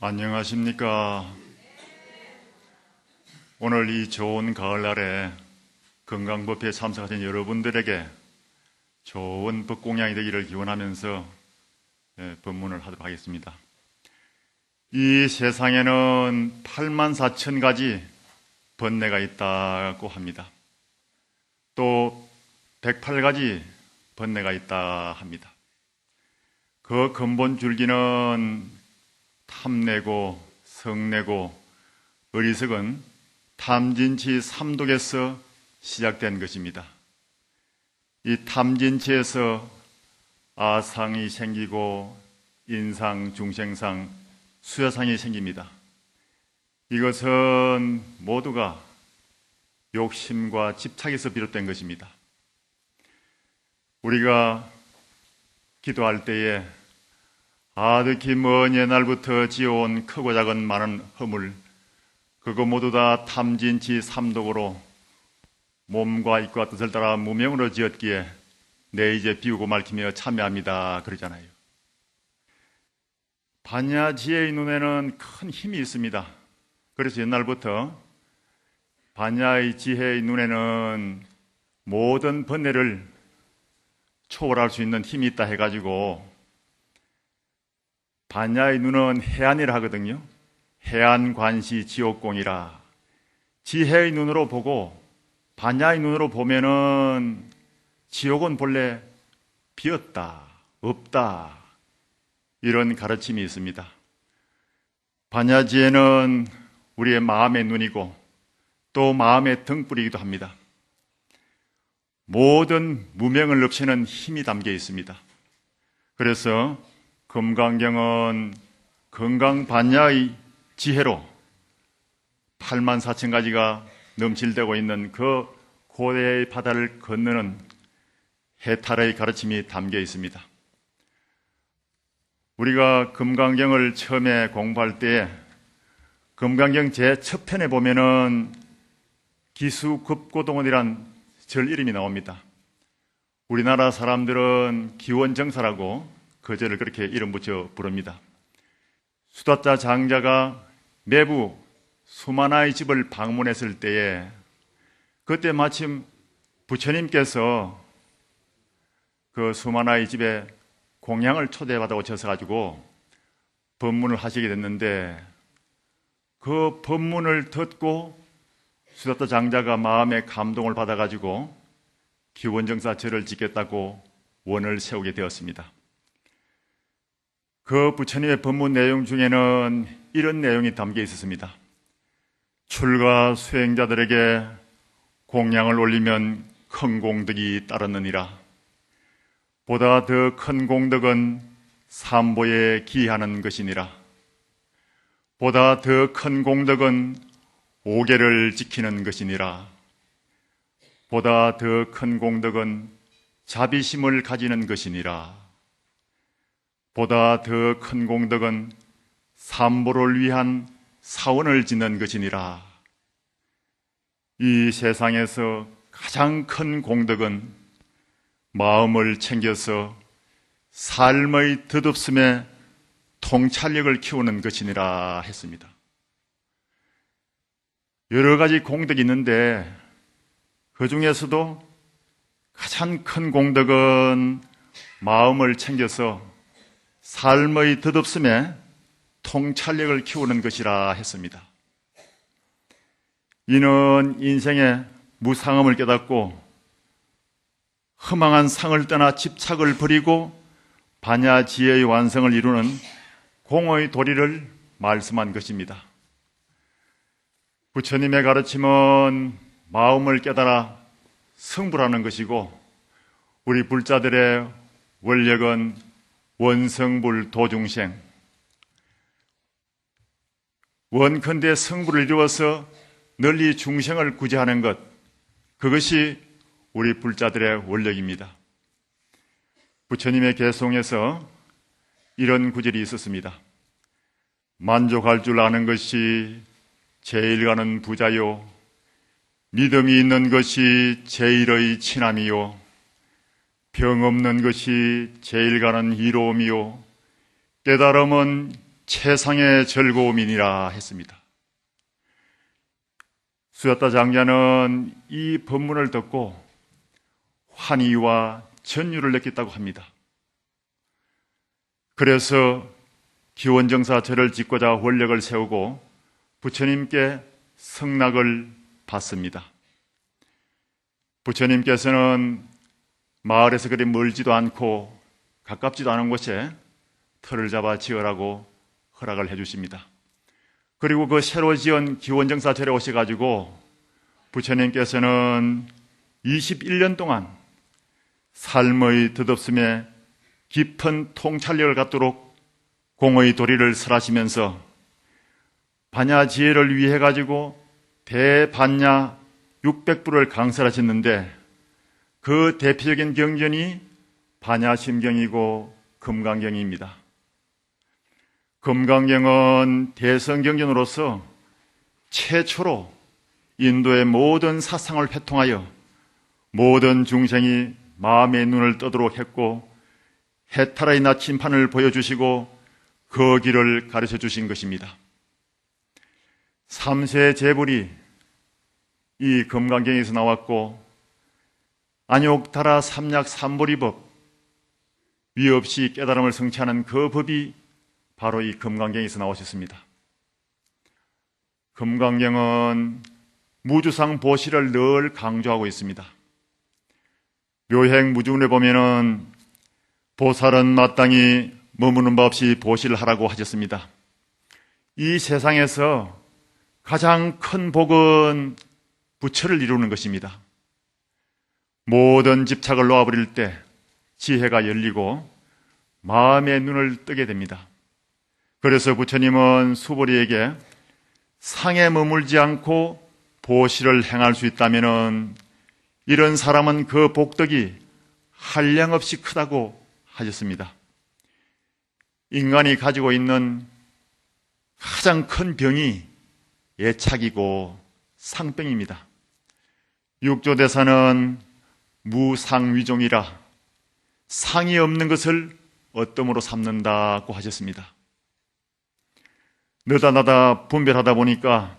안녕하십니까. 오늘 이 좋은 가을날에 건강법회에 참석하신 여러분들에게 좋은 법공양이 되기를 기원하면서 법문을 하도록 하겠습니다. 이 세상에는 8만 4천 가지 번뇌가 있다고 합니다. 또 108가지 번뇌가 있다 합니다. 그 근본 줄기는 탐내고 성내고 어리석은 탐진치 삼독에서 시작된 것입니다. 이 탐진치에서 아상이 생기고 인상, 중생상, 수여상이 생깁니다. 이것은 모두가 욕심과 집착에서 비롯된 것입니다. 우리가 기도할 때에 아득히 먼 옛날부터 지어온 크고 작은 많은 허물, 그거 모두 다 탐진치 삼독으로 몸과 입과 뜻을 따라 무명으로 지었기에 내 이제 비우고 말키며 참여합니다 그러잖아요. 반야지혜의 눈에는 큰 힘이 있습니다. 그래서 옛날부터 반야의 지혜의 눈에는 모든 번뇌를 초월할 수 있는 힘이 있다 해가지고 반야의 눈은 해안이라 하거든요. 해안관시 지옥공이라. 지혜의 눈으로 보고 반야의 눈으로 보면은 지옥은 본래 비었다, 없다, 이런 가르침이 있습니다. 반야지혜는 우리의 마음의 눈이고 또 마음의 등불이기도 합니다. 모든 무명을 없애는 힘이 담겨 있습니다. 그래서 금강경은 건강반야의 지혜로 8만 4천 가지가 넘실대고 있는 그 고대의 바다를 건너는 해탈의 가르침이 담겨 있습니다. 우리가 금강경을 처음에 공부할 때 금강경 제1 편에 보면은 기수급고동원이란 절 이름이 나옵니다. 우리나라 사람들은 기원정사라고 그 절을 그렇게 이름 붙여 부릅니다. 수다자 장자가 매부 수만아의 집을 방문했을 때에 그때 마침 부처님께서 그 수만아의 집에 공양을 초대받아 오셔가지고 법문을 하시게 됐는데 그 법문을 듣고 수다타 장자가 마음의 감동을 받아가지고 기원정사 절을 짓겠다고 원을 세우게 되었습니다. 그 부처님의 법문 내용 중에는 이런 내용이 담겨 있었습니다. 출가 수행자들에게 공양을 올리면 큰 공덕이 따르느니라. 보다 더 큰 공덕은 삼보에 기하는 것이니라. 보다 더 큰 공덕은 오계를 지키는 것이니라. 보다 더 큰 공덕은 자비심을 가지는 것이니라. 보다 더 큰 공덕은 삼보를 위한 사원을 짓는 것이니라. 이 세상에서 가장 큰 공덕은 마음을 챙겨서 삶의 덧없음에 통찰력을 키우는 것이니라 했습니다. 여러 가지 공덕이 있는데 그 중에서도 가장 큰 공덕은 마음을 챙겨서 삶의 덧없음에 통찰력을 키우는 것이라 했습니다. 이는 인생의 무상함을 깨닫고 허망한 상을 떠나 집착을 버리고 반야지혜의 완성을 이루는 공의 도리를 말씀한 것입니다. 부처님의 가르침은 마음을 깨달아 성불하는 것이고 우리 불자들의 원력은 원성불 도중생, 원컨대 성불을 이루어서 널리 중생을 구제하는 것, 그것이 우리 불자들의 원력입니다. 부처님의 개송에서 이런 구절이 있었습니다. 만족할 줄 아는 것이 제일 가는 부자요, 믿음이 있는 것이 제일의 친함이요, 병 없는 것이 제일 가는 이로움이요, 깨달음은 최상의 즐거움이니라 했습니다. 수야타 장자는 이 법문을 듣고 환희와 전율을 느꼈다고 합니다. 그래서 기원정사 절을 짓고자 원력을 세우고 부처님께 성낙을 받습니다. 부처님께서는 마을에서 그리 멀지도 않고 가깝지도 않은 곳에 터를 잡아 지으라고 허락을 해주십니다. 그리고 그 새로 지은 기원정사 절에 오셔가지고 부처님께서는 21년 동안 삶의 덧없음에 깊은 통찰력을 갖도록 공의 도리를 설하시면서 반야지혜를 위해 가지고 대반야 600부를 강설하셨는데 그 대표적인 경전이 반야심경이고 금강경입니다. 금강경은 대성경전으로서 최초로 인도의 모든 사상을 회통하여 모든 중생이 마음의 눈을 뜨도록 했고 해탈의 나침판을 보여주시고 그 길을 가르쳐 주신 것입니다. 3세 제불이 이 금강경에서 나왔고 안욕다라 삼약 삼보리법 위 없이 깨달음을 성취하는 그 법이 바로 이 금강경에서 나오셨습니다. 금강경은 무주상 보시를 늘 강조하고 있습니다. 묘행 무주문에 보면은 보살은 마땅히 머무는 바 없이 보시를 하라고 하셨습니다. 이 세상에서 가장 큰 복은 부처를 이루는 것입니다. 모든 집착을 놓아버릴 때 지혜가 열리고 마음의 눈을 뜨게 됩니다. 그래서 부처님은 수보리에게 상에 머물지 않고 보시를 행할 수 있다면 이런 사람은 그 복덕이 한량없이 크다고 하셨습니다. 인간이 가지고 있는 가장 큰 병이 애착이고 상병입니다. 육조대사는 무상위종이라 상이 없는 것을 어뜸으로 삼는다고 하셨습니다. 너다 나다 분별하다 보니까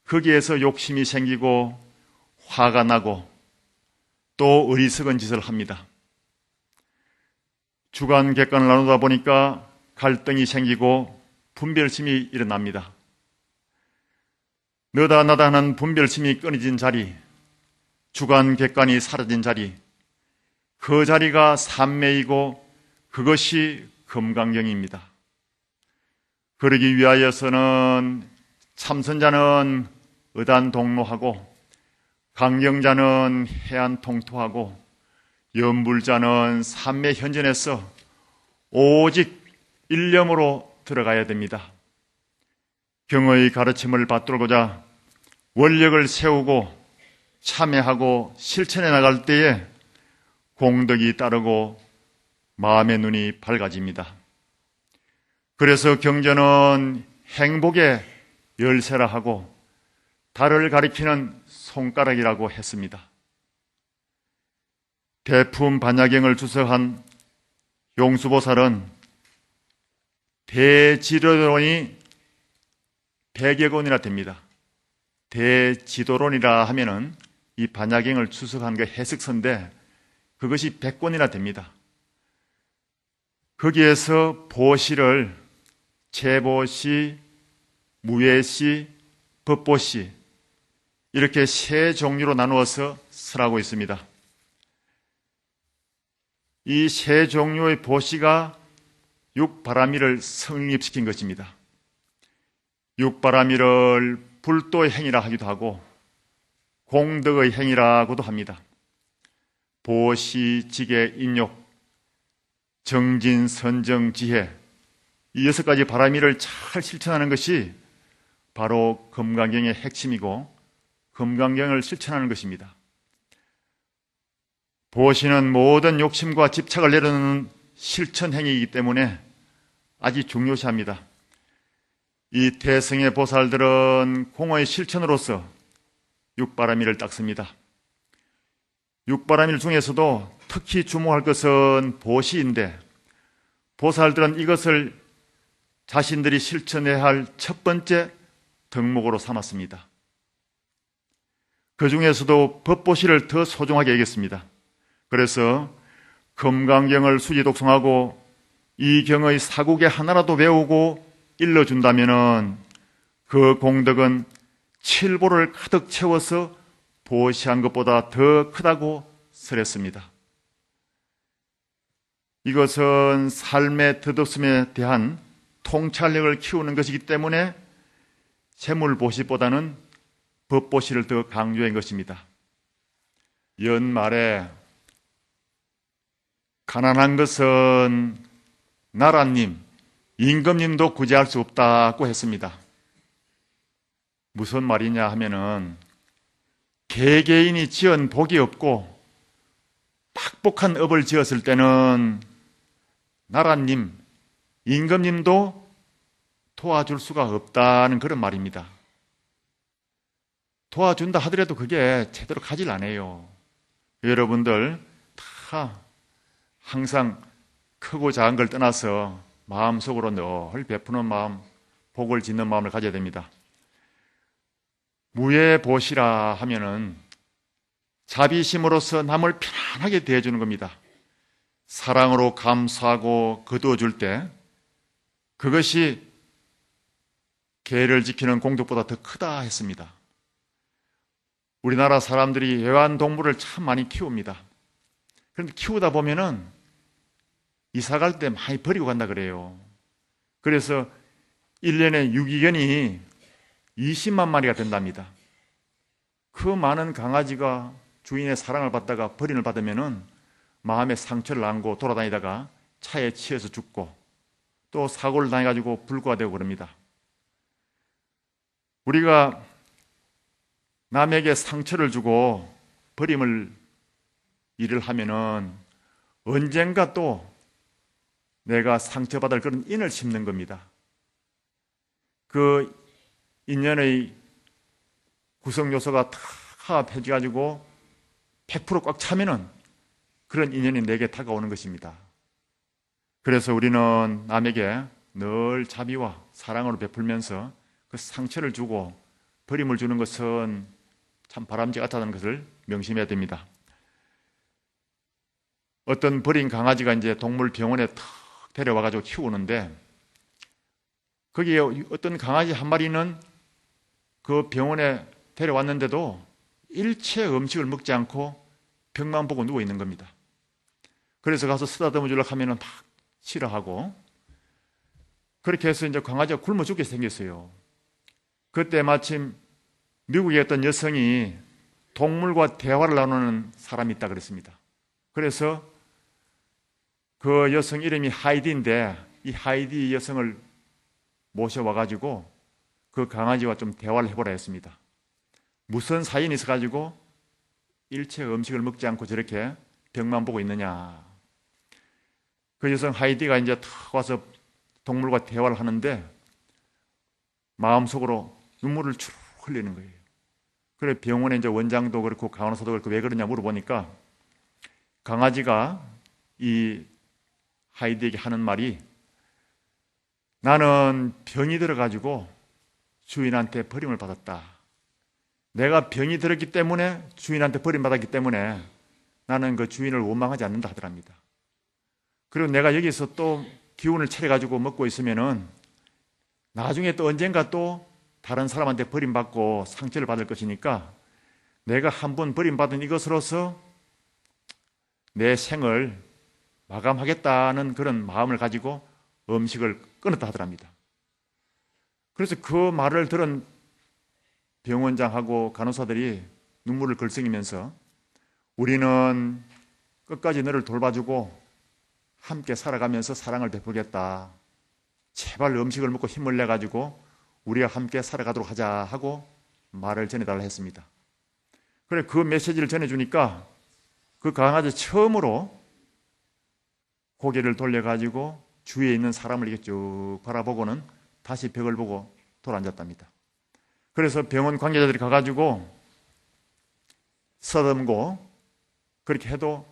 거기에서 욕심이 생기고 화가 나고 또 어리석은 짓을 합니다. 주간 객관을 나누다 보니까 갈등이 생기고 분별심이 일어납니다. 너다 나다 하는 분별심이 끊어진 자리, 주간 객관이 사라진 자리, 그 자리가 삼매이고 그것이 금강경입니다. 그러기 위하여서는 참선자는 의단동로하고 강경자는 해안통토하고 연불자는 삼매현전에서 오직 일념으로 들어가야 됩니다. 경의 가르침을 받들고자 원력을 세우고 참여하고 실천해 나갈 때에 공덕이 따르고 마음의 눈이 밝아집니다. 그래서 경전은 행복의 열쇠라 하고 달을 가리키는 손가락이라고 했습니다. 대품 반야경을 주석한 용수보살은 대지도론이 100여 권이나 됩니다. 대지도론이라 하면은 이 반야경을 주석한 게 해석서인데 그것이 100권이나 됩니다. 거기에서 보시를 제보시, 무예시, 법보시 이렇게 세 종류로 나누어서 설하고 있습니다. 이 세 종류의 보시가 육바라미를 성립시킨 것입니다. 육바라미를 불도의 행위라 하기도 하고 공덕의 행위라고도 합니다. 보시, 지계, 인욕, 정진, 선정, 지혜 이 6가지 바라미를 잘 실천하는 것이 바로 금강경의 핵심이고 금강경을 실천하는 것입니다. 보시는 모든 욕심과 집착을 내려놓는 실천 행위이기 때문에 아주 중요시합니다. 이 대승의 보살들은 공의 실천으로서 육바라미를 닦습니다. 육바라밀 중에서도 특히 주목할 것은 보시인데 보살들은 이것을 자신들이 실천해야 할 첫 번째 덕목으로 삼았습니다. 그 중에서도 법보시를 더 소중하게 여겼습니다. 그래서 금강경을 수지 독송하고 이 경의 사국에 하나라도 외우고 일러준다면 그 공덕은 칠보를 가득 채워서 보시한 것보다 더 크다고 설했습니다. 이것은 삶의 덧없음에 대한 통찰력을 키우는 것이기 때문에 재물보시보다는 법보시를 더 강조한 것입니다. 연말에 가난한 것은 나라님, 임금님도 구제할 수 없다고 했습니다. 무슨 말이냐 하면은 개개인이 지은 복이 없고 팍복한 업을 지었을 때는 나라님, 임금님도 도와줄 수가 없다는 그런 말입니다. 도와준다 하더라도 그게 제대로 가질 않아요. 여러분들 다 항상 크고 작은 걸 떠나서 마음속으로 늘 베푸는 마음, 복을 짓는 마음을 가져야 됩니다. 무예보시라 하면은 자비심으로서 남을 편안하게 대해주는 겁니다. 사랑으로 감싸고 거두어줄 때 그것이 계를 지키는 공덕보다 더 크다 했습니다. 우리나라 사람들이 애완동물을 참 많이 키웁니다. 그런데 키우다 보면은 이사 갈 때 많이 버리고 간다 그래요. 그래서 1년에 유기견이 20만 마리가 된답니다. 그 많은 강아지가 주인의 사랑을 받다가 버림을 받으면은 마음에 상처를 안고 돌아다니다가 차에 치여서 죽고 또 사고를 당해가지고 불구가 되고 그럽니다. 우리가 남에게 상처를 주고 버림을 일을 하면은 언젠가 또 내가 상처받을 그런 인을 심는 겁니다. 그 인연의 구성 요소가 다 합해져가지고 100% 꽉 차면은 그런 인연이 내게 다가오는 것입니다. 그래서 우리는 남에게 늘 자비와 사랑으로 베풀면서 그 상처를 주고 버림을 주는 것은 참 바람직 않다는 것을 명심해야 됩니다. 어떤 버린 강아지가 이제 동물병원에 탁 데려와가지고 키우는데 거기에 어떤 강아지 한 마리는 그 병원에 데려왔는데도 일체 음식을 먹지 않고 벽만 보고 누워 있는 겁니다. 그래서 가서 쓰다듬어 주려고 하면은 막 싫어하고 그렇게 해서 이제 강아지가 굶어 죽게 생겼어요. 그때 마침 미국의 어떤 여성이 동물과 대화를 나누는 사람이 있다 그랬습니다. 그래서 그 여성 이름이 하이디인데 이 하이디 여성을 모셔와가지고 그 강아지와 좀 대화를 해보라 했습니다. 무슨 사연이 있어가지고 일체 음식을 먹지 않고 저렇게 벽만 보고 있느냐. 그 여성 하이디가 이제 탁 와서 동물과 대화를 하는데 마음속으로 눈물을 쭉 흘리는 거예요. 그래 병원에 이제 원장도 그렇고 간호사도 그렇고 왜 그러냐 물어보니까 강아지가 이 하이디에게 하는 말이 나는 병이 들어가지고 주인한테 버림을 받았다. 내가 병이 들었기 때문에 주인한테 버림받았기 때문에 나는 그 주인을 원망하지 않는다 하더랍니다. 그리고 내가 여기서 또 기운을 차려가지고 먹고 있으면은 나중에 또 언젠가 또 다른 사람한테 버림받고 상처를 받을 것이니까 내가 한번 버림받은 이것으로서 내 생을 마감하겠다는 그런 마음을 가지고 음식을 끊었다 하더랍니다. 그래서 그 말을 들은 병원장하고 간호사들이 눈물을 글썽이면서 우리는 끝까지 너를 돌봐주고 함께 살아가면서 사랑을 베풀겠다. 제발 음식을 먹고 힘을 내가지고 우리가 함께 살아가도록 하자 하고 말을 전해달라 했습니다. 그래 그 메시지를 전해주니까 그 강아지 처음으로 고개를 돌려가지고 주위에 있는 사람을 이렇게 쭉 바라보고는 다시 벽을 보고 돌아앉았답니다. 그래서 병원 관계자들이 가가지고 쓰다듬고 그렇게 해도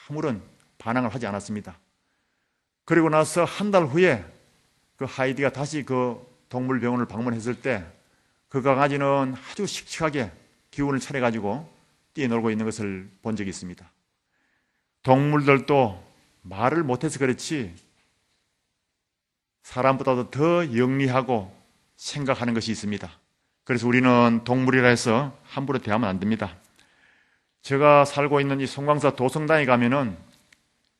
아무런 반항을 하지 않았습니다. 그리고 나서 한 달 후에 그 하이디가 다시 그 동물병원을 방문했을 때 그 강아지는 아주 씩씩하게 기운을 차려가지고 뛰어놀고 있는 것을 본 적이 있습니다. 동물들도 말을 못해서 그렇지 사람보다도 더 영리하고 생각하는 것이 있습니다. 그래서 우리는 동물이라 해서 함부로 대하면 안 됩니다. 제가 살고 있는 이 송광사 도성당에 가면은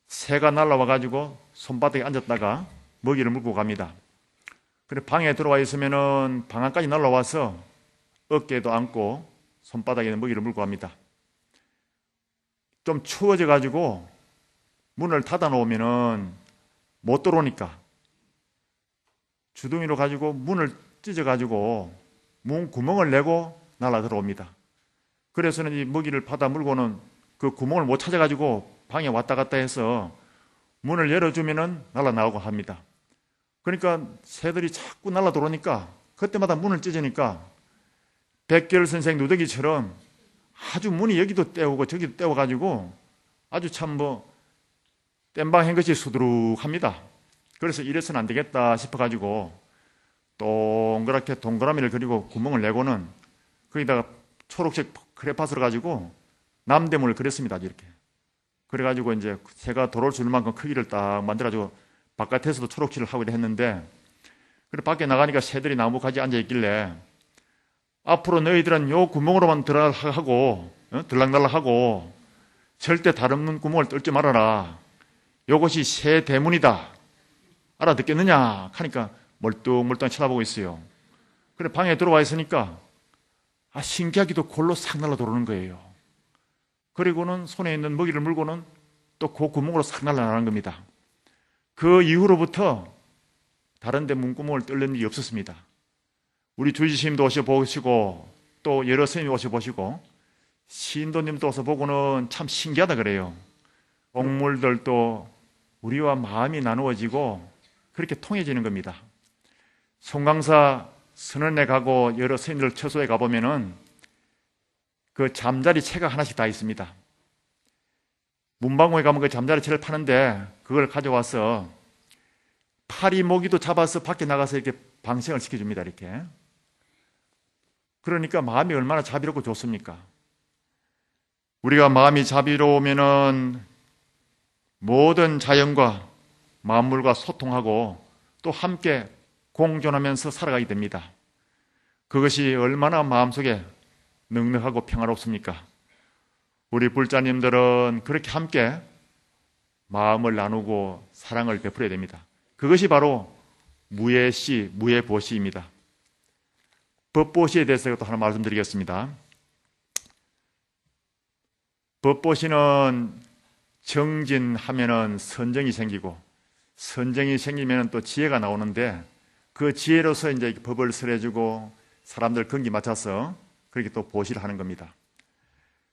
새가 날라와가지고 손바닥에 앉았다가 먹이를 물고 갑니다. 그래 방에 들어와 있으면은 방 안까지 날라와서 어깨에도 앉고 손바닥에 먹이를 물고 갑니다. 좀 추워져가지고 문을 닫아 놓으면은 못 들어오니까 주둥이로 가지고 문을 찢어가지고 문 구멍을 내고 날아 들어옵니다. 그래서는 이 먹이를 받아 물고는 그 구멍을 못 찾아가지고 방에 왔다 갔다 해서 문을 열어주면은 날아 나오고 합니다. 그러니까 새들이 자꾸 날아 들어오니까 그때마다 문을 찢으니까 백결 선생 누더기처럼 아주 문이 여기도 떼우고 저기도 떼워가지고 아주 참 땜방 한 것이 수두룩합니다. 그래서 이래서는 안 되겠다 싶어가지고 동그랗게 동그라미를 그리고 구멍을 내고는 거기다가 초록색 크레파스를 가지고 남대문을 그렸습니다. 이렇게. 그래가지고 이제 새가 들어올 수 있는 만큼 크기를 딱 만들어가지고 바깥에서도 초록칠을 하고 했는데, 그래 밖에 나가니까 새들이 나무까지 앉아 있길래 앞으로 너희들은 요 구멍으로만 들어가고 들락날락하고 절대 다른 구멍을 뚫지 말아라. 요것이 새 대문이다. 알아듣겠느냐? 하니까 멀뚱멀뚱 쳐다보고 있어요. 그래 방에 들어와 있으니까 신기하기도 골로 싹 날라 들어오는 거예요. 그리고는 손에 있는 먹이를 물고는 또 그 구멍으로 싹 날아나는 겁니다. 그 이후로부터 다른 데 문구멍을 뚫는 일이 없었습니다. 우리 주지스님도 오셔보시고 또 여러 스님이 오셔보시고 신도님도 와서 보고는 참 신기하다 그래요. 동물들도 우리와 마음이 나누어지고 그렇게 통해지는 겁니다. 송강사 선원에 가고 여러 스님들 처소에 가보면은 그 잠자리 채가 하나씩 다 있습니다. 문방구에 가면 그 잠자리 채를 파는데 그걸 가져와서 파리 모기도 잡아서 밖에 나가서 이렇게 방생을 시켜줍니다. 이렇게. 그러니까 마음이 얼마나 자비롭고 좋습니까? 우리가 마음이 자비로우면은 모든 자연과 만물과 소통하고 또 함께 공존하면서 살아가게 됩니다. 그것이 얼마나 마음속에 넉넉하고 평화롭습니까? 우리 불자님들은 그렇게 함께 마음을 나누고 사랑을 베풀어야 됩니다. 그것이 바로 무예시, 무예보시입니다. 법보시에 대해서 또 하나 말씀드리겠습니다. 법보시는 정진하면은 선정이 생기고 선정이 생기면 또 지혜가 나오는데 그 지혜로서 이제 법을 설해주고 사람들 근기 맞춰서 그렇게 또 보시를 하는 겁니다.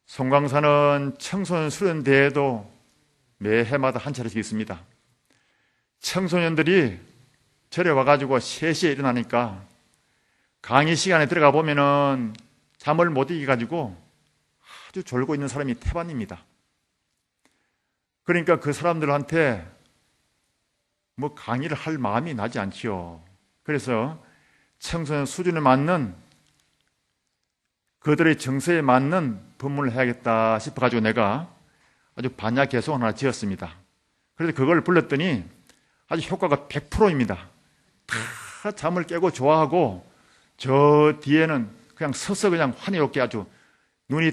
송광사는 청소년 수련대회도 매해마다 한 차례씩 있습니다. 청소년들이 절에 와가지고 3시에 일어나니까 강의 시간에 들어가 보면은 잠을 못 이겨가지고 아주 졸고 있는 사람이 태반입니다. 그러니까 그 사람들한테 강의를 할 마음이 나지 않지요. 그래서 청소년 수준에 맞는 그들의 정서에 맞는 법문을 해야겠다 싶어가지고 내가 아주 반야 개송을 하나 지었습니다. 그래서 그걸 불렀더니 아주 효과가 100%입니다. 다 잠을 깨고 좋아하고 저 뒤에는 그냥 서서 그냥 환희롭게 아주 눈이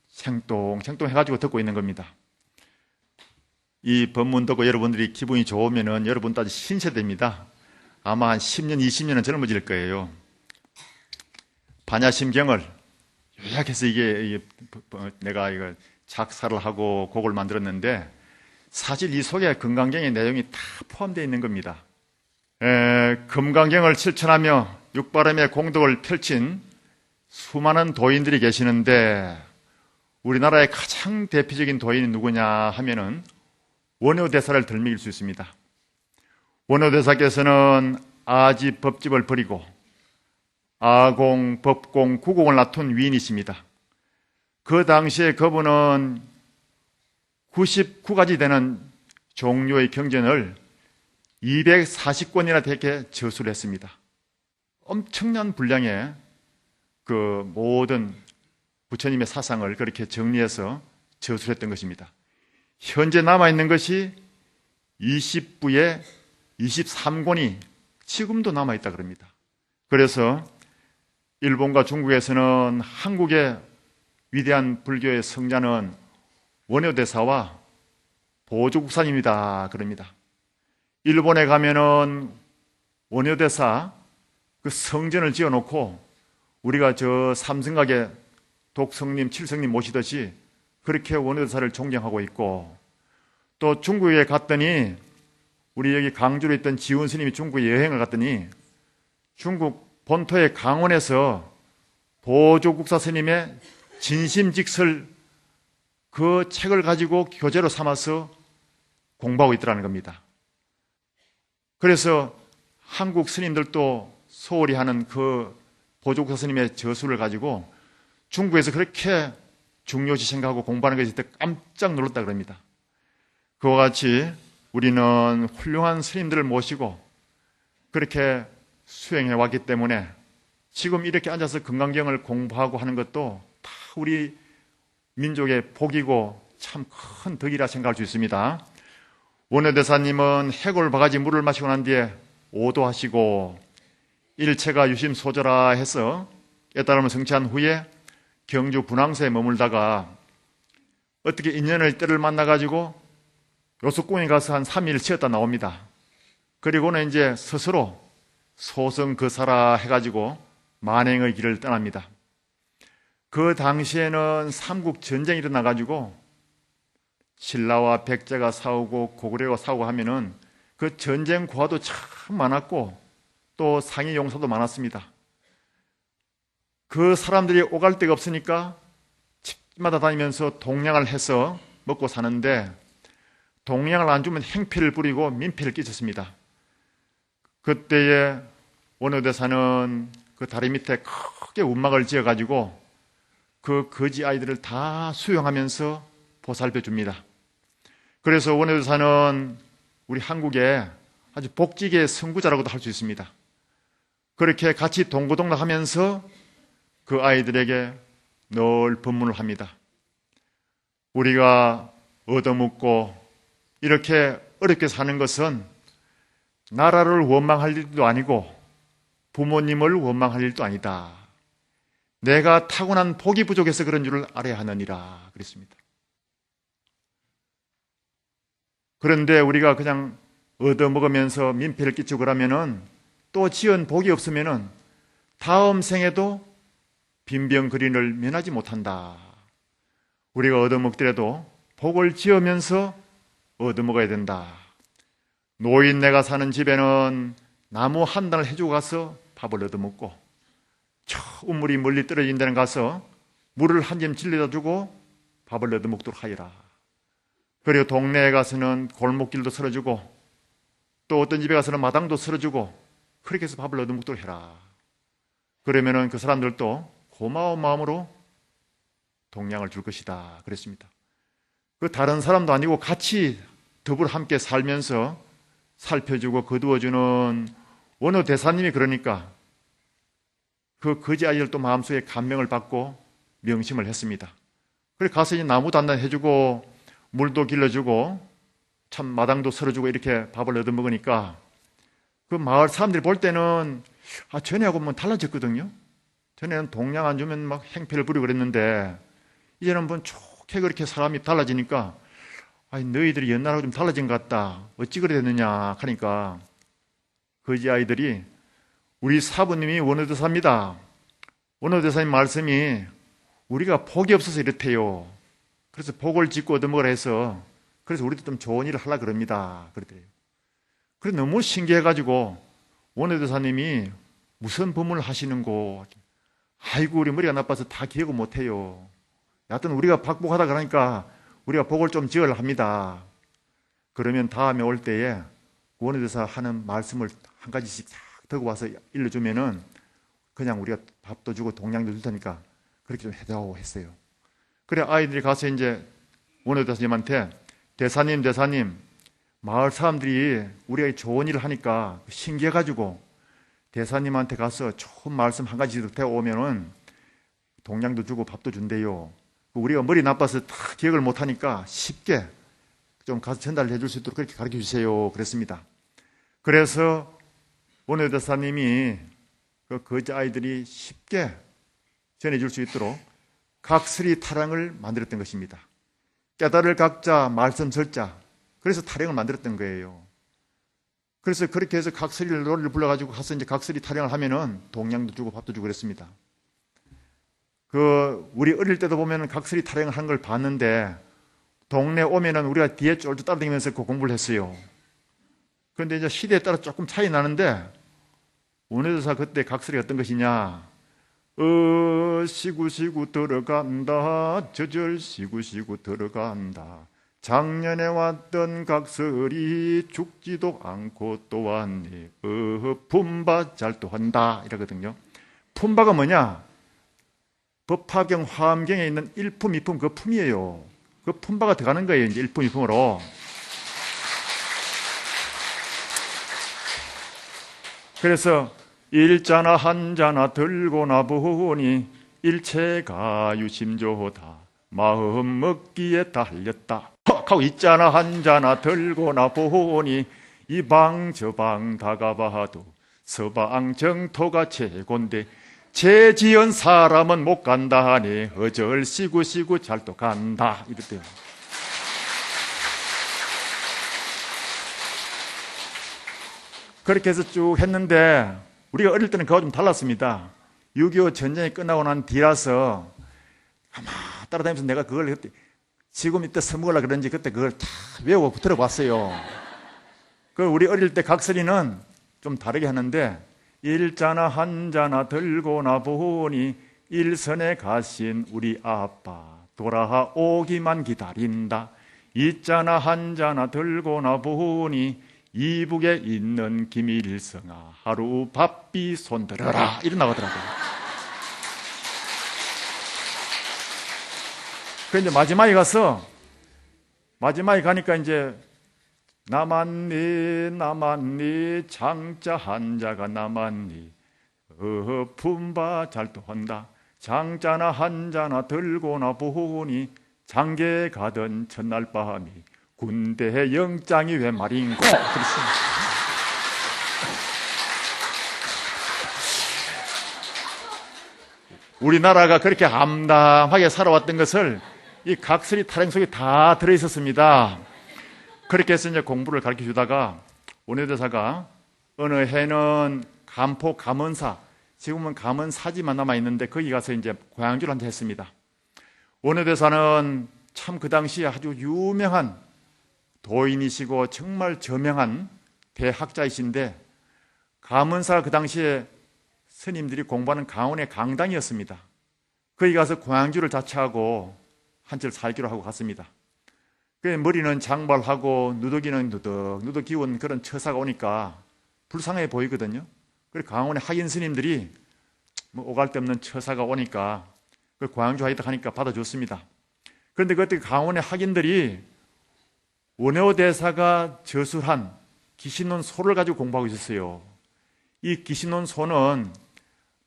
생똥생똥 해가지고 듣고 있는 겁니다. 이 법문 듣고 여러분들이 기분이 좋으면은 여러분도 아주 신세대입니다. 아마 한 10년, 20년은 젊어질 거예요. 반야심경을 요약해서 이게 내가 이거 작사를 하고 곡을 만들었는데 사실 이 속에 금강경의 내용이 다 포함되어 있는 겁니다. 금강경을 실천하며 육바람의 공덕을 펼친 수많은 도인들이 계시는데 우리나라의 가장 대표적인 도인이 누구냐 하면은 원효대사를 들먹일 수 있습니다. 원효대사께서는 아지 법집을 버리고 아공, 법공, 구공을 낳던 위인이십니다. 그 당시에 그분은 99가지 되는 종류의 경전을 240권이나 되게 저수를 했습니다. 엄청난 분량의 그 모든 부처님의 사상을 그렇게 정리해서 저수를 했던 것입니다. 현재 남아있는 것이 20부의 23권이 지금도 남아있다 그럽니다. 그래서 일본과 중국에서는 한국의 위대한 불교의 성자는 원효대사와 보조국사님이다 그럽니다. 일본에 가면은 원효대사 그 성전을 지어놓고 우리가 저 삼승각에 독성님, 칠성님 모시듯이 그렇게 원효대사를 존경하고 있고, 또 중국에 갔더니 우리 여기 강주로 있던 지훈 스님이 중국에 여행을 갔더니 중국 본토의 강원에서 보조국사 스님의 진심직설 그 책을 가지고 교재로 삼아서 공부하고 있더라는 겁니다. 그래서 한국 스님들도 소홀히 하는 그 보조국사 스님의 저수를 가지고 중국에서 그렇게 중요시 생각하고 공부하는 것이 있을 때 깜짝 놀랐다 그럽니다. 그와 같이 우리는 훌륭한 스님들을 모시고 그렇게 수행해 왔기 때문에 지금 이렇게 앉아서 금강경을 공부하고 하는 것도 다 우리 민족의 복이고 참 큰 덕이라 생각할 수 있습니다. 원효대사님은 해골 바가지 물을 마시고 난 뒤에 오도하시고 일체가 유심소저라 해서 깨달음을 성취한 후에 경주 분황소에 머물다가 어떻게 인연의 때를 만나가지고 요수궁에 가서 한 3일 쉬었다 나옵니다. 그리고는 이제 스스로 소성거사라 해가지고 만행의 길을 떠납니다. 그 당시에는 삼국 전쟁이 일어나가지고 신라와 백제가 싸우고 고구려가 싸우고 하면은 그 전쟁 고화도 참 많았고 또 상위 용사도 많았습니다. 그 사람들이 오갈 데가 없으니까 집마다 다니면서 동량을 해서 먹고 사는데 동량을 안 주면 행패를 부리고 민폐를 끼쳤습니다. 그때에 원효대사는 그 다리 밑에 크게 운막을 지어가지고 그 거지 아이들을 다 수용하면서 보살펴 줍니다. 그래서 원효대사는 우리 한국의 아주 복지계의 선구자라고도 할 수 있습니다. 그렇게 같이 동고동락하면서 그 아이들에게 늘 법문을 합니다. 우리가 얻어먹고 이렇게 어렵게 사는 것은 나라를 원망할 일도 아니고 부모님을 원망할 일도 아니다. 내가 타고난 복이 부족해서 그런 줄을 알아야 하느니라 그랬습니다. 그런데 우리가 그냥 얻어먹으면서 민폐를 끼치고 그러면은 또 지은 복이 없으면은 다음 생에도 빈병거린을 면하지 못한다. 우리가 얻어먹더라도 복을 지으면서 얻어먹어야 된다. 노인네가 사는 집에는 나무 한 단을 해주고 가서 밥을 얻어먹고 저 우물이 멀리 떨어진 데는 가서 물을 한 점 질러다 주고 밥을 얻어먹도록 하여라. 그리고 동네에 가서는 골목길도 설어주고 또 어떤 집에 가서는 마당도 설어주고 그렇게 해서 밥을 얻어먹도록 해라. 그러면은 그 사람들도 고마운 마음으로 동량을 줄 것이다 그랬습니다. 그 다른 사람도 아니고 같이 더불어 함께 살면서 살펴주고 거두어주는 원효대사님이 그러니까 그 거지 아이들도 마음속에 감명을 받고 명심을 했습니다. 그래서 가서 이제 나무도 한단 해주고 물도 길러주고 참 마당도 설어주고 이렇게 밥을 얻어먹으니까 그 마을 사람들이 볼 때는 전에하고 뭐 달라졌거든요. 전에는 동량 안 주면 막 행패를 부리고 그랬는데 이제는 뭐 좋게 그렇게 사람이 달라지니까 너희들이 옛날하고 좀 달라진 것 같다. 어찌 그래 됐느냐 하니까 거지 아이들이 우리 사부님이 원효대사입니다. 원효대사님 말씀이 우리가 복이 없어서 이렇대요. 그래서 복을 짓고 얻어먹으라 해서 그래서 우리도 좀 좋은 일을 하려고 그럽니다. 그러더래요. 그래서 너무 신기해가지고 원효대사님이 무슨 법문을 하시는고 아이고 우리 머리가 나빠서 다 기억을 못해요. 여하튼 우리가 박복하다 그러니까 우리가 복을 좀 지어야 합니다. 그러면 다음에 올 때에 원효대사 하는 말씀을 한 가지씩 싹 들고 와서 일러주면은 그냥 우리가 밥도 주고 동량도 줄 테니까 그렇게 좀 해다오 했어요. 그래 아이들이 가서 이제 원효대사님한테 대사님 마을 사람들이 우리가 좋은 일을 하니까 신기해가지고 대사님한테 가서 좋은 말씀 한 가지 배워오면은 동량도 주고 밥도 준대요. 우리가 머리 나빠서 다 기억을 못하니까 쉽게 좀 가서 전달해 줄 수 있도록 그렇게 가르쳐 주세요. 그랬습니다. 그래서 원효대사님이 그 거지 아이들이 쉽게 전해줄 수 있도록 각설이 타령을 만들었던 것입니다. 깨달을 각자, 말씀 설자. 그래서 타령을 만들었던 거예요. 그래서 그렇게 해서 각설이를 노래를 불러가지고 가서 이제 각설이 타령을 하면은 동량도 주고 밥도 주고 그랬습니다. 우리 어릴 때도 보면은 각설이 타령을 한 걸 봤는데 동네 오면은 우리가 뒤에 쫄쫄 따라다니면서 그 공부를 했어요. 그런데 이제 시대에 따라 조금 차이 나는데 원효대사 그때 각설이 어떤 것이냐? 시구시구 들어간다. 저절 시구시구 들어간다. 작년에 왔던 각설이 죽지도 않고 또 왔네. 품바 잘 또 한다. 이러거든요. 품바가 뭐냐? 법화경, 화엄경에 있는 일품, 이품 그 품이에요. 그 품바가 들어가는 거예요. 이제 일품, 이품으로. 그래서 일자나 한자나 들고 나보니 일체가 유심조다. 마음 먹기에 달렸다. 하고 있자나 한자나 들고 나보니 이방 저방 다 가봐도 서방 정토가 최고인데 죄 지은 사람은 못 간다 하니 어절 시구시구 잘 또 간다. 이랬대요. 그렇게 해서 쭉 했는데 우리가 어릴 때는 그거 좀 달랐습니다. 6.25 전쟁이 끝나고 난 뒤라서 아마 따라다니면서 내가 그걸 그때 지금 이때 써먹으려고 그런지 그때 그걸 다 외우고 들어봤어요. 그 우리 어릴 때 각설이는 좀 다르게 하는데 일자나 한자나 들고 나보니 일선에 가신 우리 아빠 돌아오기만 기다린다. 이자나 한자나 들고 나보니 이북에 있는 김일성아 하루 바삐 손들어라. 이런 나오더라고요. 그 이제 마지막에 가니까 이제 남았니 장자 한자가 남았니 품바 잘 또 한다. 장자나 한자나 들고나 보니 장계 가던 첫날 밤이 군대의 영장이 왜 말인고. 그렇습니다. 우리나라가 그렇게 암담하게 살아왔던 것을 이 각설이 타령 속에 다 들어있었습니다. 그렇게 해서 이제 공부를 가르쳐 주다가 원효대사가 어느 해는 간포 감언사, 지금은 감언사지만 남아있는데 거기 가서 이제 고향주를 한테 했습니다. 원효대사는 참 그 당시에 아주 유명한 도인이시고 정말 저명한 대학자이신데 감언사가 그 당시에 스님들이 공부하는 강원의 강당이었습니다. 거기 가서 고향주를 자처하고 한철 살기로 하고 갔습니다. 머리는 장발하고 누더기는 누더기 기운 그런 처사가 오니까 불쌍해 보이거든요. 그래서 강원의 학인 스님들이 오갈 데 없는 처사가 오니까 고향주 하니까 받아줬습니다. 그런데 그때 강원의 학인들이 원효대사가 저술한 기신론 소를 가지고 공부하고 있었어요. 이 기신론 소는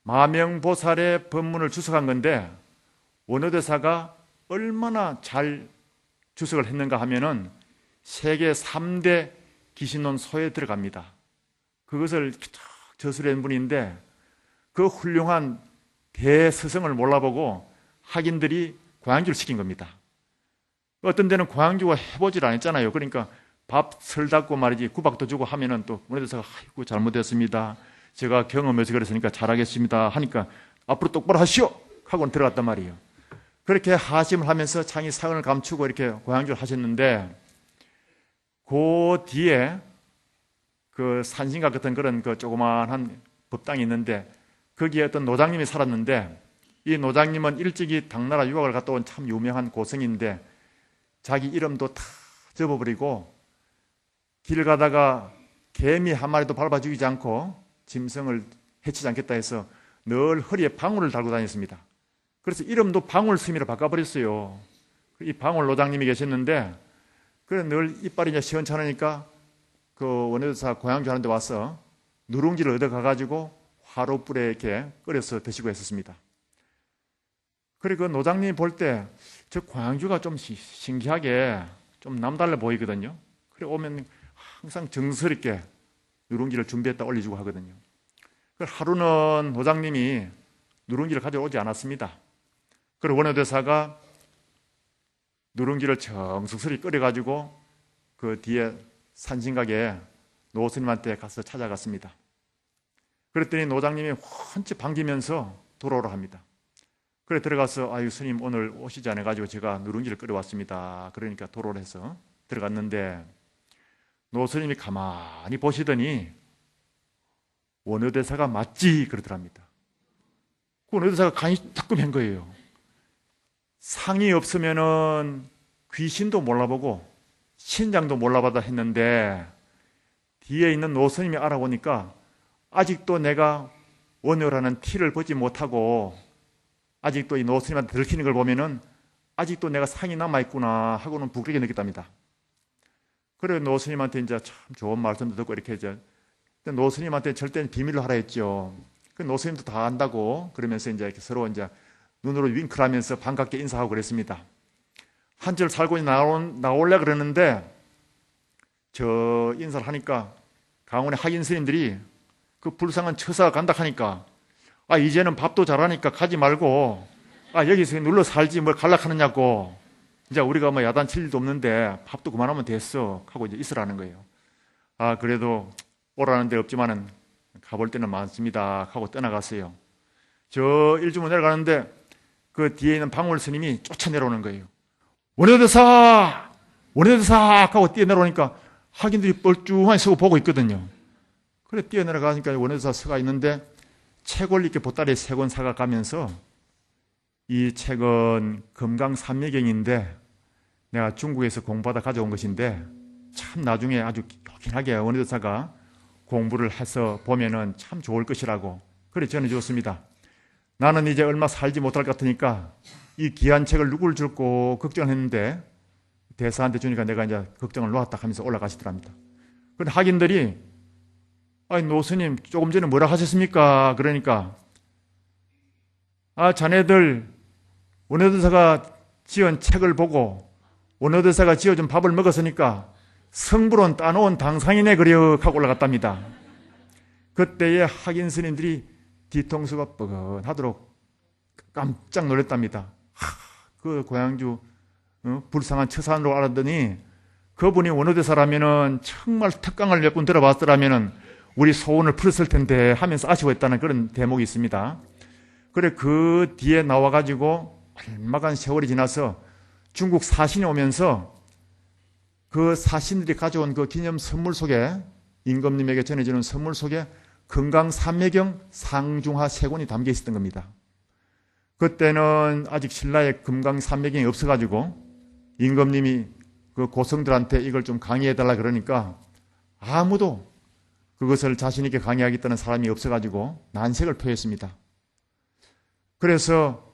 마명보살의 법문을 주석한 건데 원효대사가 얼마나 잘 주석을 했는가 하면은 세계 3대 기신론 소에 들어갑니다. 그것을 저술한 분인데 그 훌륭한 대스승을 몰라보고 학인들이 고향주를 시킨 겁니다. 어떤 데는 고향주가 해보질 않았잖아요. 그러니까 밥 설닫고 말이지 구박도 주고 하면은 또 원효대사가 아이고 잘못했습니다. 제가 경험해서 그랬으니까 잘하겠습니다 하니까 앞으로 똑바로 하시오 하고는 들어갔단 말이에요. 그렇게 하심을 하면서 자기 사언을 감추고 이렇게 고향주를 하셨는데 그 뒤에 그 산신가 같은 그런 그 조그만한 법당이 있는데 거기에 어떤 노장님이 살았는데 이 노장님은 일찍이 당나라 유학을 갔다 온 참 유명한 고승인데 자기 이름도 다 접어버리고 길 가다가 개미 한 마리도 밟아 죽이지 않고 짐승을 해치지 않겠다 해서 늘 허리에 방울을 달고 다녔습니다. 그래서 이름도 방울스미로 바꿔버렸어요. 이 방울 노장님이 계셨는데 그래 늘 이빨이 이제 시원찮으니까 그 원효대사 고향주 하는 데 와서 누룽지를 얻어가가지고 화로불에 이렇게 끓여서 드시고 했었습니다. 그래 그 노장님이 볼 때 저 고향주가 좀 신기하게 좀 남달라 보이거든요. 그래 오면 항상 정스럽게 누룽지를 준비했다 올려주고 하거든요. 그 하루는 노장님이 누룽지를 가져오지 않았습니다. 그리고 원효대사가 누룽지를 정성스럽게 끓여가지고 그 뒤에 산신각에 노스님한테 가서 찾아갔습니다. 그랬더니 노장님이 훤치 반기면서 돌아오라 합니다. 그래 들어가서 아유 스님 오늘 오시지 않아가지고 제가 누룽지를 끓여왔습니다. 그러니까 돌아오라 해서 들어갔는데 노스님이 가만히 보시더니 원효대사가 맞지 그러더랍니다. 그 원효대사가 간이 따끔한 거예요. 상이 없으면은 귀신도 몰라보고 신장도 몰라봐다 했는데 뒤에 있는 노스님이 알아보니까 아직도 내가 원효라는 티를 벗지 못하고 아직도 이 노스님한테 들키는 걸 보면은 아직도 내가 상이 남아있구나 하고는 부끄럽게 느꼈답니다. 그래 노스님한테 이제 참 좋은 말씀도 듣고 이렇게 이제 노스님한테 절대 비밀로 하라 했죠. 그 노스님도 다 안다고 그러면서 이제 이렇게 서로 이제 눈으로 윙크하면서 반갑게 인사하고 그랬습니다. 한절 살고 나올래 그러는데 저 인사를 하니까 강원의 학인 스님들이 그 불쌍한 처사가 간다 하니까 아 이제는 밥도 잘하니까 가지 말고 아 여기서 눌러 살지 뭘 갈락하느냐고 이제 우리가 뭐 야단 칠 일도 없는데 밥도 그만하면 됐어 하고 이제 있으라는 거예요. 아 그래도 오라는 데 없지만은 가볼 때는 많습니다 하고 떠나갔어요. 저 일주문 내려가는데 그 뒤에 있는 방울 스님이 쫓아 내려오는 거예요. 원효대사 하고 뛰어내려오니까 학인들이 뻘쭘하게 서고 보고 있거든요. 그래 뛰어내려가니까 원효대사 서가 있는데 책을 이렇게 보따리에 세 권 사가 가면서 이 책은 금강산매경인데 내가 중국에서 공부하다 가져온 것인데 참 나중에 아주 요긴하게 원효대사가 공부를 해서 보면은 참 좋을 것이라고 그래 전해주었습니다. 나는 이제 얼마 살지 못할 것 같으니까 이 귀한 책을 누굴 줄고 걱정을 했는데 대사한테 주니까 내가 이제 걱정을 놓았다 하면서 올라가시더랍니다. 그런데 학인들이 아니 노스님 조금 전에 뭐라 하셨습니까? 그러니까 아 자네들 원효대사가 지은 책을 보고 원효대사가 지어준 밥을 먹었으니까 성불은 따놓은 당상이네 그려 하고 올라갔답니다. 그때에 학인 스님들이 뒤통수가 뻐근하도록 깜짝 놀랐답니다. 그 고향주 불쌍한 처산으로 알았더니 그분이 원효대사라면은 정말 특강을 몇 분 들어봤더라면은 우리 소원을 풀었을 텐데 하면서 아쉬워했다는 그런 대목이 있습니다. 그래 그 뒤에 나와가지고 얼마간 세월이 지나서 중국 사신이 오면서 그 사신들이 가져온 그 기념 선물 속에 임금님에게 전해주는 선물 속에 금강산매경 상중하 세 권이 담겨 있었던 겁니다. 그때는 아직 신라에 금강산매경이 없어가지고 임금님이 그 고성들한테 이걸 좀 강의해달라 그러니까 아무도 그것을 자신 있게 강의하겠다는 사람이 없어가지고 난색을 표했습니다. 그래서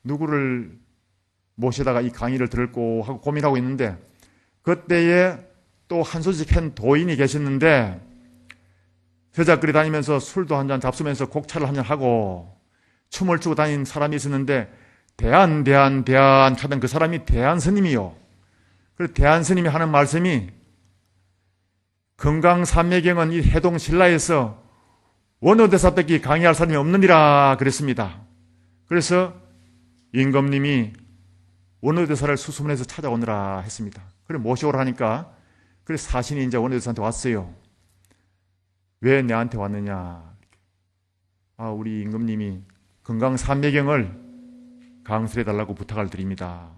누구를 모셔다가 이 강의를 들을고 하고 고민하고 있는데 그때에 또 한 소식 한 도인이 계셨는데 회자거리 다니면서 술도 한잔 잡수면서 곡차를 한잔 하고 춤을 추고 다닌 사람이 있었는데 대한 하던 그 사람이 대한스님이요. 그래서 대한스님이 하는 말씀이 금강산매경은 이 해동 신라에서 원효대사밖에 강의할 사람이 없느니라 그랬습니다. 그래서 임금님이 원효대사를 수소문해서 찾아오느라 했습니다. 그래 모셔오라 하니까 그래서 사신이 이제 원효대사한테 왔어요. 왜 내한테 왔느냐? 아 우리 임금님이 금강산매경을 강설해달라고 부탁을 드립니다.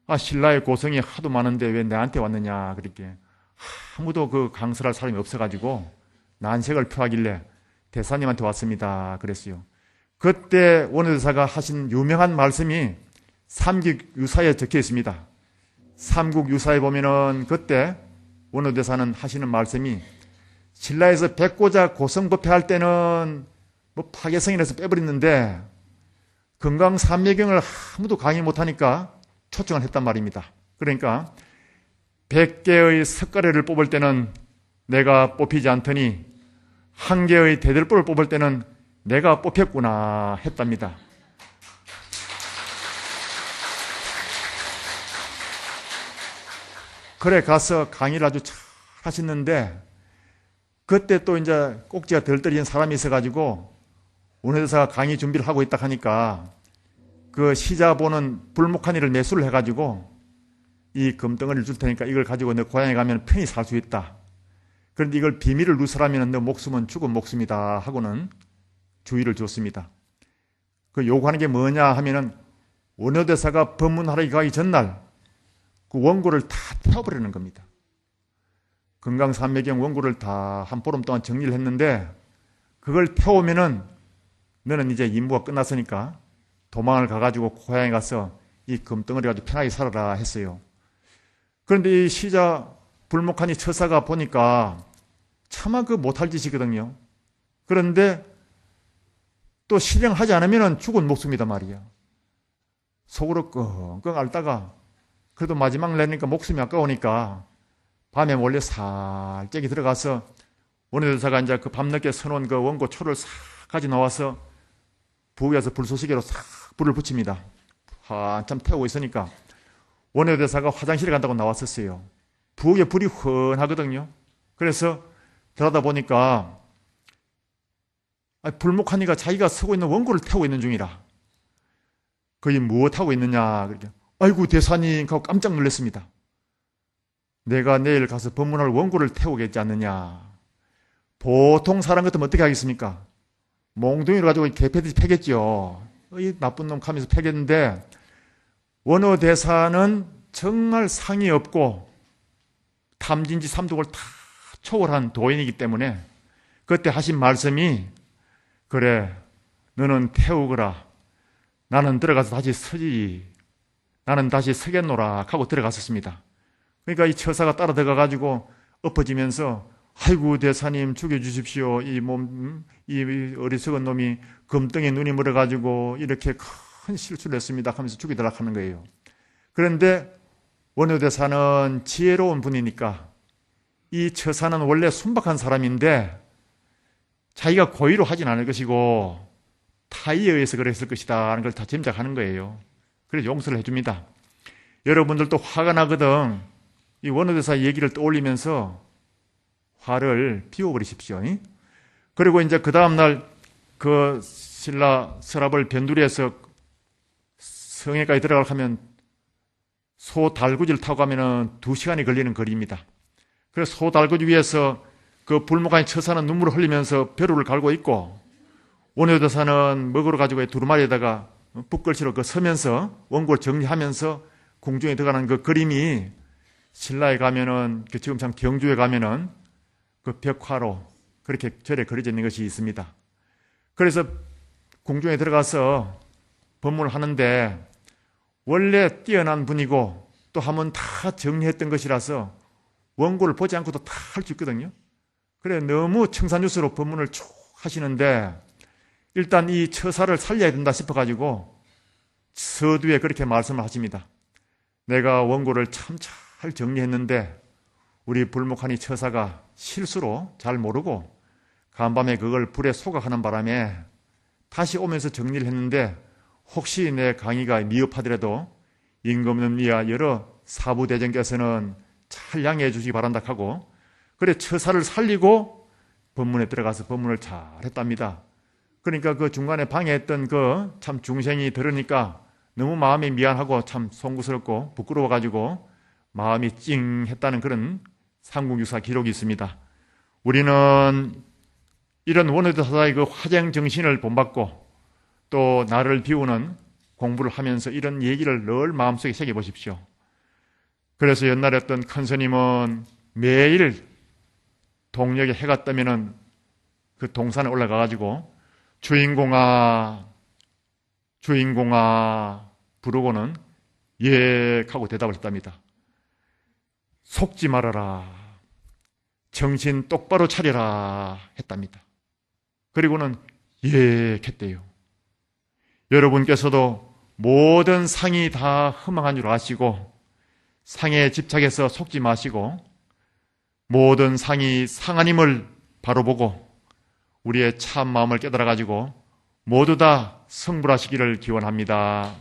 아 신라의 고성이 하도 많은데 왜 내한테 왔느냐? 그렇게 아무도 그 강설할 사람이 없어가지고 난색을 표하길래 대사님한테 왔습니다. 그랬어요. 그때 원효대사가 하신 유명한 말씀이 삼국유사에 적혀 있습니다. 삼국유사에 보면은 그때 원효대사는 하시는 말씀이 신라에서 백고자 고성법회할 때는 뭐 파괴성이라서 빼버렸는데 금강산매경을 아무도 강의 못하니까 초청을 했단 말입니다. 그러니까 100개의 석가래를 뽑을 때는 내가 뽑히지 않더니 1개의 대들보를 뽑을 때는 내가 뽑혔구나 했답니다. 그래 가서 강의를 아주 잘 하셨는데 그때 또 이제 꼭지가 덜 떨어진 사람이 있어가지고 원효대사가 강의 준비를 하고 있다 하니까 그 시자보는 불목한이를 매수를 해가지고 이 금덩어리를 줄 테니까 이걸 가지고 너 고향에 가면 편히 살 수 있다. 그런데 이걸 비밀을 누설하면 너 목숨은 죽은 목숨이다 하고는 주의를 줬습니다. 그 요구하는 게 뭐냐 하면은 원효대사가 법문하러 가기 전날 그 원고를 다 태워버리는 겁니다. 금강산매경 원고를 다 한 보름 동안 정리를 했는데 그걸 태우면은 너는 이제 임무가 끝났으니까 도망을 가가지고 고향에 가서 이 금덩어리 가지고 편하게 살아라 했어요. 그런데 이 시자 불목한이 처사가 보니까 차마 그 못할 짓이거든요. 그런데 또 실행하지 않으면 죽은 목숨이다 말이야. 속으로 끙끙 앓다가 그래도 마지막 내니까 목숨이 아까우니까 밤에 몰래 살짝이 들어가서 원효대사가 이제 그 밤늦게 서놓은 그 원고 초를 싹 가져 나와서 부엌에서 불쏘시개로 싹 불을 붙입니다. 한참 태우고 있으니까 원효대사가 화장실에 간다고 나왔었어요. 부엌에 불이 훤하거든요. 그래서 들어다 보니까 불목한이가 자기가 쓰고 있는 원고를 태우고 있는 중이라. 거기 무엇하고 있느냐. 그러니까 아이고 대사님 하고 깜짝 놀랐습니다. 내가 내일 가서 법문할 원고를 태우겠지 않느냐. 보통 사람 같으면 어떻게 하겠습니까? 몽둥이를 가지고 개패듯이 패겠죠. 이 나쁜 놈 하면서 패겠는데 원효대사는 정말 상이 없고 탐진지 삼독을 다 초월한 도인이기 때문에 그때 하신 말씀이 그래 너는 태우거라. 나는 들어가서 다시 서지. 나는 다시 서겠노라 하고 들어갔었습니다. 그러니까 이 처사가 따라 들어가가지고 엎어지면서 아이고 대사님 죽여주십시오. 이 어리석은 놈이 금덩이에 눈이 멀어가지고 이렇게 큰 실수를 했습니다 하면서 죽이더라 하는 거예요. 그런데 원효대사는 지혜로운 분이니까 이 처사는 원래 순박한 사람인데 자기가 고의로 하진 않을 것이고 타의에 의해서 그랬을 것이다 하는 걸 다 짐작하는 거예요. 그래서 용서를 해줍니다. 여러분들도 화가 나거든 이 원효대사 얘기를 떠올리면서 화를 비워버리십시오. 그리고 이제 그 다음날 그 신라 서랍을 변두리에서 성에까지 들어가면 소달구지를 타고 가면은 2시간이 걸리는 거리입니다. 그래서 소달구지 위에서 그 불목한이 처사는 눈물을 흘리면서 벼루를 갈고 있고 원효대사는 먹으러 가지고 두루마리에다가 붓글씨로 그 서면서 원고를 정리하면서 궁중에 들어가는 그 그림이 신라에 가면은 지금 참 경주에 가면은 그 벽화로 그렇게 절에 그려져 있는 것이 있습니다. 그래서 궁중에 들어가서 법문을 하는데 원래 뛰어난 분이고 또 한번 다 정리했던 것이라서 원고를 보지 않고도 다 할 수 있거든요. 그래 너무 청산유수로 법문을 쭉 하시는데 일단 이 처사를 살려야 된다 싶어가지고 서두에 그렇게 말씀을 하십니다. 내가 원고를 참 잘 정리했는데 우리 불목한이 처사가 실수로 잘 모르고 간밤에 그걸 불에 소각하는 바람에 다시 오면서 정리를 했는데 혹시 내 강의가 미흡하더라도 임금님 이하 여러 사부대전께서는 잘 양해해 주시기 바란다 하고 그래 처사를 살리고 법문에 들어가서 법문을 잘 했답니다. 그러니까 그 중간에 방해했던 그 참 중생이 들으니까 너무 마음이 미안하고 참 송구스럽고 부끄러워가지고 마음이 찡했다는 그런 삼국유사 기록이 있습니다. 우리는 이런 원효대사의 그 화쟁 정신을 본받고 또 나를 비우는 공부를 하면서 이런 얘기를 늘 마음속에 새겨보십시오. 그래서 옛날에 어떤 큰 스님은 매일 동력에 해가 뜨면은 그 동산에 올라가가지고 주인공아 주인공아 부르고는 예 하고 대답을 했답니다. 속지 말아라. 정신 똑바로 차려라 했답니다. 그리고는 예 했대요. 여러분께서도 모든 상이 다 허망한 줄 아시고 상에 집착해서 속지 마시고 모든 상이 상하님을 바로 보고 우리의 참 마음을 깨달아 가지고 모두 다 성불하시기를 기원합니다.